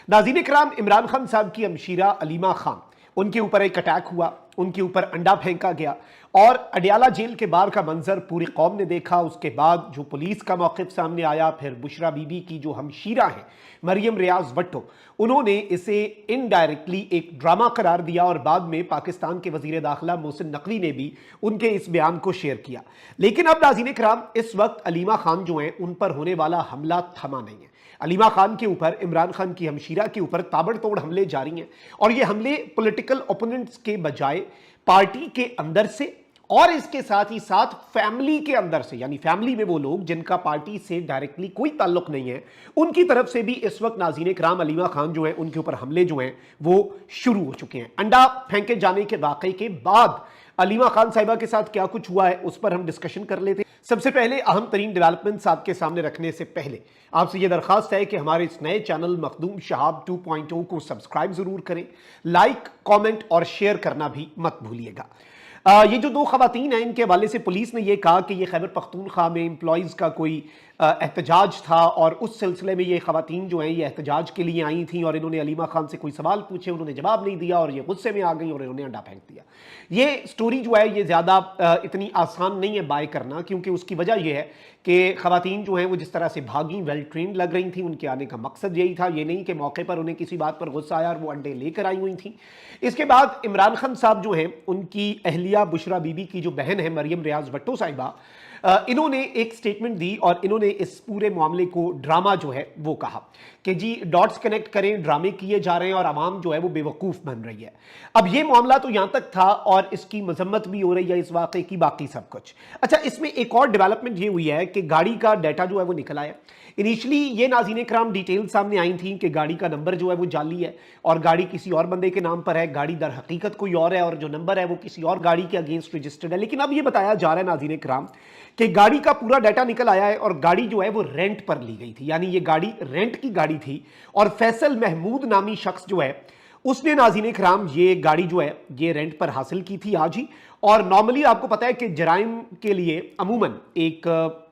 नाज़रीन इकराम, इमरान खान साहब की हमशीरा अलीमा खान, उनके ऊपर एक अटैक हुआ, उनके ऊपर अंडा फेंका गया और अडियाला जेल के बाहर का मंजर पूरी कौम ने देखा। उसके बाद जो पुलिस का मौक़िफ़ सामने आया, फिर बुशरा बीबी की जो हमशीरा हैं मरियम रियाज भट्टो, उन्होंने इसे इनडायरेक्टली एक ड्रामा करार दिया और बाद में पाकिस्तान के वज़ीर दाखिला मोहसिन नकवी ने भी उनके इस बयान को शेयर किया। लेकिन अब नाज़रीन इकराम, इस वक्त अलीमा खान जो हैं उन पर होने वाला हमला थमा नहीं है। अलीमा खान के ऊपर, इमरान खान की हमशीरा के ऊपर ताबड़तोड़ हमले जारी हैं और ये हमले पॉलिटिकल ओपोनेंट्स के बजाय पार्टी के अंदर से और इसके साथ ही साथ फैमिली के अंदर से, यानी फैमिली में वो लोग जिनका पार्टी से डायरेक्टली कोई ताल्लुक नहीं है, उनकी तरफ से भी इस वक्त नाज़रीन इकराम अलीमा खान जो है उनके ऊपर हमले जो हैं वो शुरू हो चुके हैं। अंडा फेंके जाने के वाकये के बाद अलीमा खान साहिबा के साथ क्या कुछ हुआ है उस पर हम डिस्कशन कर लेते हैं। सबसे पहले अहम तरीन डेवलपमेंट्स आपके सामने रखने से पहले आपसे यह दरखास्त है कि हमारे इस नए चैनल मखदूम शहाब 2.0 को सब्सक्राइब जरूर करें, लाइक, कमेंट और शेयर करना भी मत भूलिएगा। ये जो दो खवातीन हैं, इनके हवाले से पुलिस ने यह कहा कि यह खैबर पख्तूनख्वा में एम्प्लॉयज़ का कोई एहतजाज था और उस सिलसिले में ये खवातीन जो हैं ये एहतजाज के लिए आई थी और इन्होंने अलीमा खान से कोई सवाल पूछे, उन्होंने जवाब नहीं दिया और ये गुस्से में आ गई और इन्होंने अंडा फेंक दिया। ये स्टोरी जो है ये ज़्यादा इतनी आसान नहीं है बाय करना, क्योंकि उसकी वजह यह है कि खवातीन जो हैं वो जिस तरह से भागी, वेल ट्रेंड लग रही थी, उनके आने का मकसद यही था। ये नहीं कि मौके पर उन्हें किसी बात पर गुस्सा आया और वो अंडे लेकर आई हुई थी। इसके बाद इमरान खान साहब जो हैं, उनकी अहलिया बुशरा बीबी की जो बहन है मरियम रियाज भट्टो साहिबा, इन्होंने एक स्टेटमेंट दी और इन्होंने इस पूरे मामले को ड्रामा जो है वो कहा कि जी डॉट्स कनेक्ट करें, ड्रामे किए जा रहे हैं और आवाम जो है वो बेवकूफ़ बन रही है। अब ये मामला तो यहाँ तक था और इसकी मजम्मत भी हो रही है इस वाक़े की, बाकी सब कुछ। अच्छा, इसमें एक और डेवलपमेंट ये हुई है कि गाड़ी का डाटा जो है वो निकल आया। इनिशियली ये नाज़रीन इकराम डिटेल सामने आई थी कि गाड़ी का नंबर जो है वो जाली है और गाड़ी किसी और बंदे के नाम पर है, गाड़ी दर हकीकत कोई और है और जो नंबर है वो किसी और गाड़ी के अगेंस्ट रजिस्टर्ड है। लेकिन अब ये बताया जा रहा है नाज़रीन इकराम कि गाड़ी का पूरा डाटा निकल आया है और गाड़ी जो है वो रेंट पर ली गई थी, यानी ये गाड़ी रेंट की गाड़ी थी और फैसल महमूद नामी शख्स जो है उसने नाज़रीन इकराम ये गाड़ी जो है ये रेंट पर हासिल की थी आज ही। और नॉर्मली आपको पता है कि जराइम के लिए अमूमन एक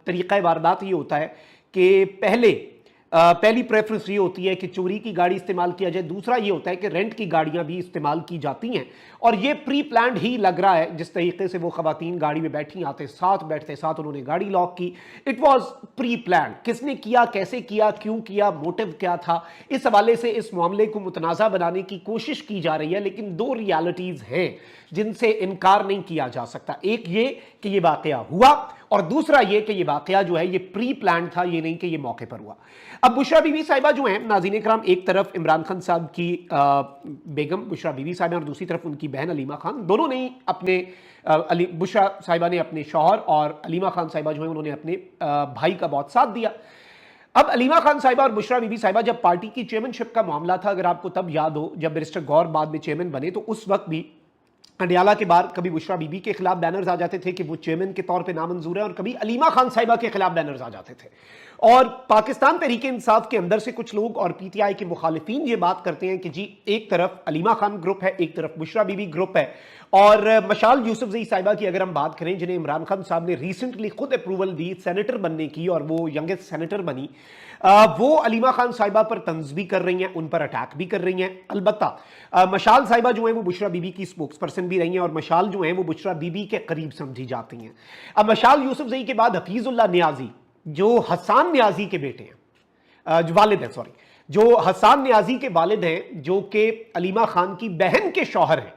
तरीक़ा वारदात ये होता है कि पहली प्रेफरेंस ये होती है कि चोरी की गाड़ी इस्तेमाल किया जाए, दूसरा ये होता है कि रेंट की गाड़ियां भी इस्तेमाल की जाती हैं। और ये प्री प्लान्ड ही लग रहा है जिस तरीके से वो खवातीन गाड़ी में बैठी, बैठते साथ उन्होंने गाड़ी लॉक की। It was pre planned. किसने किया, कैसे किया, क्यों किया, मोटिव क्या था, इस हवाले से इस मामले को मुतनाज़ा बनाने की कोशिश की जा रही है। लेकिन दो रियलिटीज़ हैं जिनसे इनकार नहीं किया जा सकता। एक ये कि ये वाकया हुआ और दूसरा ये कि ये वाकया जो है ये प्री प्लान था, ये नहीं कि ये मौके पर हुआ। अब बुशरा बीबी साहिबा जो हैं नाज़रीन इकराम, एक तरफ इमरान खान साहब की बेगम बुशरा बीबी साहिबा और दूसरी तरफ उनकी बहन अलीमा खान, दोनों ने अपने बुशरा साहिबा ने अपने शौहर और अलीमा खान साहिबा जो है उन्होंने अपने भाई का बहुत साथ दिया। अब अलीमा खान साहिबा और बुशरा बीबी साहिबा, जब पार्टी की चेयरमैनशिप का मामला था, अगर आपको तब याद हो, जब बैरिस्टर गौर बाद में चेयरमैन बने तो उस वक्त भी अडियाला के बाहर कभी बुशरा बीबी के खिलाफ बैनर्स आ जाते थे कि वो चेयरमैन के तौर पे नामंजूर है और कभी अलीमा खान साहिबा के खिलाफ बैनर्स आ जाते थे। और पाकिस्तान तहरीक इंसाफ के अंदर से कुछ लोग और पीटीआई के मुखालिफिन ये बात करते हैं कि जी एक तरफ अलीमा खान ग्रुप है, एक तरफ बुशरा बीबी ग्रुप है। और मशाल यूसुफजई साहिबा की अगर हम बात करें, जिन्हें इमरान खान साहब ने रिसेंटली खुद अप्रूवल दी सेनेटर बनने की और वो यंगेस्ट सेनेटर बनी, वो अलीमा खान साहिबा पर तंज भी कर रही हैं, उन पर अटैक भी कर रही हैं। अलबत्ता मशाल साहिबा जो है वो बुशरा बीबी की स्पोक्स पर्सन भी रही हैं और मशाल जो है वो बुशरा बीबी के करीब समझी जाती हैं। अब मशाल यूसुफजई के बाद हफीजुल्लाह नियाजी जो हसान नियाजी के बेटे हैं, जो वालिद हैं, सॉरी, जो हसान नियाजी के वालिद हैं, जो कि अलीमा खान की बहन के शौहर हैं,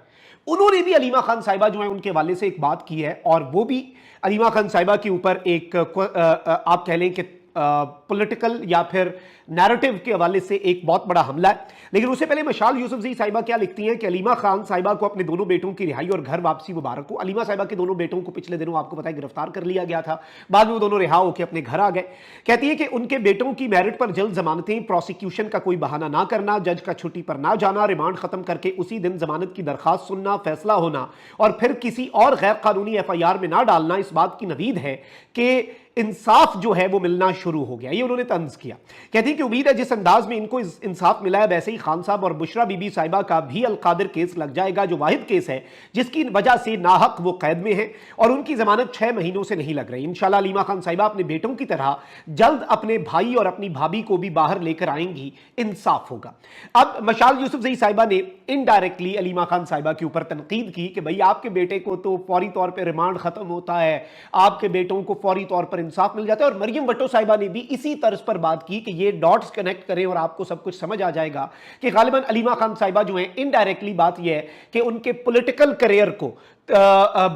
उन्होंने भी अलीमा खान साहिबा जो है उनके वाले से एक बात की है और वो भी अलीमा खान साहिबा के ऊपर एक आप कह लें कि पॉलिटिकल या फिर नैरेटिव के हवाले से एक बहुत बड़ा हमला है। लेकिन उससे पहले मशाल यूसुफजई साहिबा क्या लिखती हैं कि अलीमा खान साहिबा को अपने दोनों बेटों की रिहाई और घर वापसी मुबारक हो। अलीमा साहिबा के दोनों बेटों को पिछले दिनों आपको पता है गिरफ्तार कर लिया गया था, बाद में वो दोनों रिहा होकर अपने घर आ गए। कहती है कि उनके बेटों की मेरिट पर जल्द जमानतें, प्रोसिक्यूशन का कोई बहाना ना करना, जज का छुट्टी पर ना जाना, रिमांड खत्म करके उसी दिन जमानत की दरखास्त सुनना, फैसला होना और फिर किसी और गैर कानूनी FIR में ना डालना इस बात की नवीद है कि इंसाफ जो है वो मिलना शुरू हो गया। ये उन्होंने तंज किया। कहती कि उम्मीद है जिस अंदाज में इनको इंसाफ मिला है वैसे ही खान साहब और बुशरा बीबी साहिबा का भी अलकादिर केस लग जाएगा, जो वाहिद केस है जिसकी वजह से नाहक वो कैद में है और उनकी जमानत 6 महीनों से नहीं लग रही। इंशाल्लाह अलीमा खान साहिबा अपने बेटों की तरह जल्द अपने भाई और अपनी भाभी को भी बाहर लेकर आएंगी, इंसाफ होगा। अब मशाल यूसुफजई साहिबा ने इनडायरेक्टली अलीमा खान साहिबा के ऊपर तनकीद की कि भाई आपके बेटे को तो फौरी तौर पर रिमांड खत्म होता है, आपके बेटों को फौरी तौर पर इंसाफ मिल जाता है। और मरियम भट्टो साहिबा ने भी इसी तर्ज पर बात की कि ये डॉट्स कनेक्ट करें और आपको सब कुछ समझ आ जाएगा कि गालिबन अलीमा खान साहिबा जो है इनडायरेक्टली बात यह है कि उनके पॉलिटिकल करियर को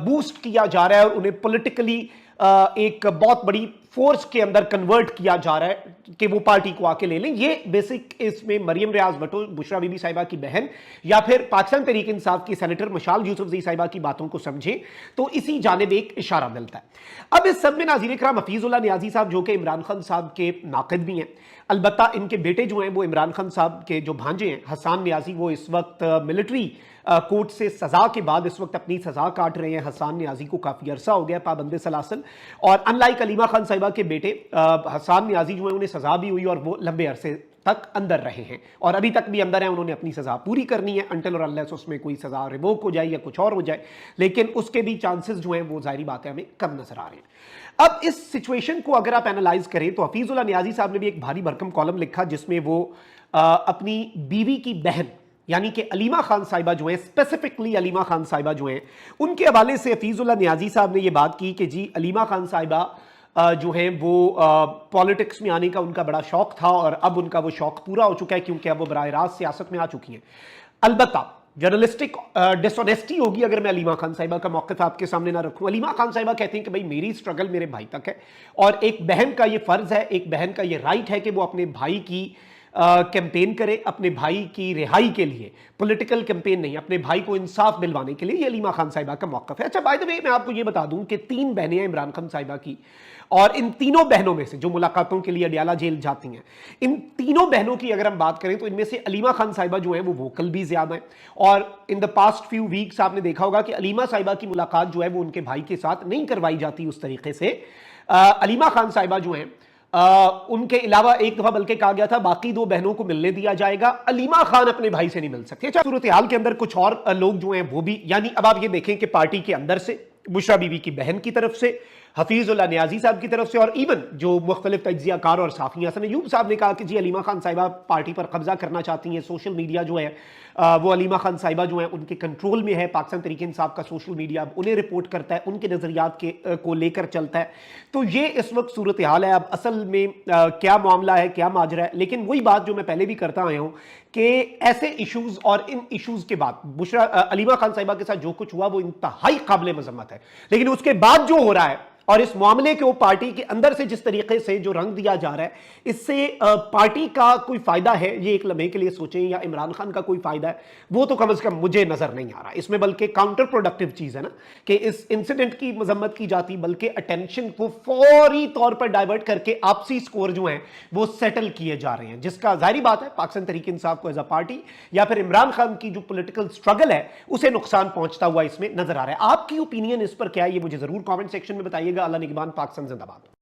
बूस्ट किया जा रहा है और उन्हें पॉलिटिकली एक बहुत बड़ी फोर्स के अंदर कन्वर्ट किया जा रहा है कि वो पार्टी को आके ले लें। ये बेसिक इसमें मरियम रियाज भट्टो, बुशरा बीबी साहिबा की बहन या फिर पाकिस्तान तहरीक इंसाफ की सेनेटर मशाल यूसुफजई साहिबा की बातों को समझे तो इसी जानिब एक इशारा मिलता है। अब इस सब में नाज़रीन इकराम हफीजुल्लाह नियाज़ी साहब जो कि इमरान खान साहब के नाक़िद भी हैं, अलबत्ता इनके बेटे जो हैं वो इमरान खान साहब के जो भांजे हैं हसन नियाज़ी, वो इस वक्त मिलिट्री कोर्ट से सजा के बाद इस वक्त अपनी सजा काट रहे हैं। हसन नियाज़ी को काफ़ी अरसा हो गया पाबंद सलासल, और अनलाइक अलीमा खान साहिबा के बेटे हसन नियाज़ी जो है उन्हें सजा भी हुई और वो लंबे अरसे तक अंदर रहे हैं और अभी तक भी अंदर हैं। उन्होंने अपनी सजा पूरी करनी है अंटिल और अनलेस उसमें कोई सजा रिवोक हो जाए या कुछ और हो जाए, लेकिन उसके भी चांसेस जो हैं वो जाहिर बात है हमें कम नजर आ रहे हैं। अब इस सिचुएशन को अगर आप एनालाइज करें तो हफीजुल्लाह नियाज़ी साहब ने भी एक भारी भरकम कॉलम लिखा जिसमें वो अपनी बीवी की बहन यानी कि अलीमा खान साहिबा जो है, स्पेसिफिकली अलीमा खान साहिबा जो है, उनके हवाले से हफीजुल्लाह नियाज़ी साहब ने ये बात की कि जी अलीमा खान साहिबा जो है वो पॉलिटिक्स में आने का उनका बड़ा शौक था और अब उनका वो शौक पूरा हो चुका है क्योंकि अब वो बराह रास्त सियासत में आ चुकी हैं। अलबत्ता जर्नलिस्टिक डिसऑनेस्टी होगी अगर मैं अलीमा खान साहिबा का मौक़िफ़ आपके सामने ना रखूं। अलीमा खान साहिबा कहती हैं कि भाई मेरी स्ट्रगल मेरे भाई तक है और एक बहन का ये फ़र्ज़ है, एक बहन का ये राइट है कि वो अपने भाई की कैंपेन करे, अपने भाई की रिहाई के लिए, पॉलिटिकल कैंपेन नहीं, अपने भाई को इंसाफ दिलवाने के लिए। ये अलीमा खान साहिबा का मौक़िफ़ है। अच्छा बाय द वे मैं आपको ये बता दूं कि 3 बहनें हैं इमरान खान साहिबा की और इन तीनों बहनों में से जो मुलाकातों के लिए अडियाला जेल जाती हैं, इन तीनों बहनों की अगर हम बात करें तो इनमें से अलीमा खान साहिबा जो है वो वोकल भी ज्यादा है और in the past few weeks आपने देखा होगा कि अलीमा साहिबा की मुलाकात जो है वो उनके भाई के साथ नहीं करवाई जाती उस तरीके से। अलीमा खान साहिबा जो है उनके अलावा एक दफा बल्कि कहा गया था बाकी 2 बहनों को मिलने दिया जाएगा, अलीमा खान अपने भाई से नहीं मिल सकती। अच्छा सूरत हाल के अंदर कुछ और लोग जो हैं वो भी, यानी अब आप ये देखें कि पार्टी के अंदर से बुशरा बीबी की बहन की तरफ से, हफीजुल्लाह नियाज़ी साहब की तरफ से और इवन जो मुख्तलिफ तज्जियाकार और साफ़ी हसन अय्यूब साहब ने कहा कि जी अलीमा खान साहिबा पार्टी पर कब्जा करना चाहती हैं, सोशल मीडिया जो है वो अलीमा खान साहिबा जो है उनके कंट्रोल में है, पाकिस्तान तरीके इंसाफ का सोशल मीडिया उन्हें रिपोर्ट करता है, उनके नज़रियात को लेकर चलता है। तो ये इस वक्त सूरत हाल है। अब असल में क्या मामला है, क्या माजरा है, लेकिन वही बात जो मैं पहले भी करता आया हूँ कि ऐसे इशूज़ और इन इशूज़ के बाद बुशरा अलीमा खान साहिबा के साथ जो कुछ हुआ वो इंतहाई काबिल मज़म्मत है, लेकिन उसके बाद जो हो रहा है और इस मामले को पार्टी के अंदर से जिस तरीके से जो रंग दिया जा रहा है, इससे पार्टी का कोई फायदा है ये एक लम्हे के लिए सोचें या इमरान खान का कोई फायदा है वो तो कम से कम मुझे नजर नहीं आ रहा इसमें, बल्कि काउंटर प्रोडक्टिव चीज है ना कि इस इंसिडेंट की मजम्मत की जाती बल्कि अटेंशन को फौरी तौर पर डाइवर्ट करके आपसी स्कोर जो है वो सेटल किए जा रहे हैं, जिसका जाहिर बात है पाकिस्तान तहरीक इंसाफ को एज अ पार्टी या फिर इमरान खान की जो पॉलिटिकल स्ट्रगल है उसे नुकसान पहुंचता हुआ इसमें नजर आ रहा है। आपकी ओपिनियन इस पर क्या है ये मुझे जरूर कॉमेंट सेक्शन में बताइएगा। अल्लाह निगहबान, पाकिस्तान जिंदाबाद।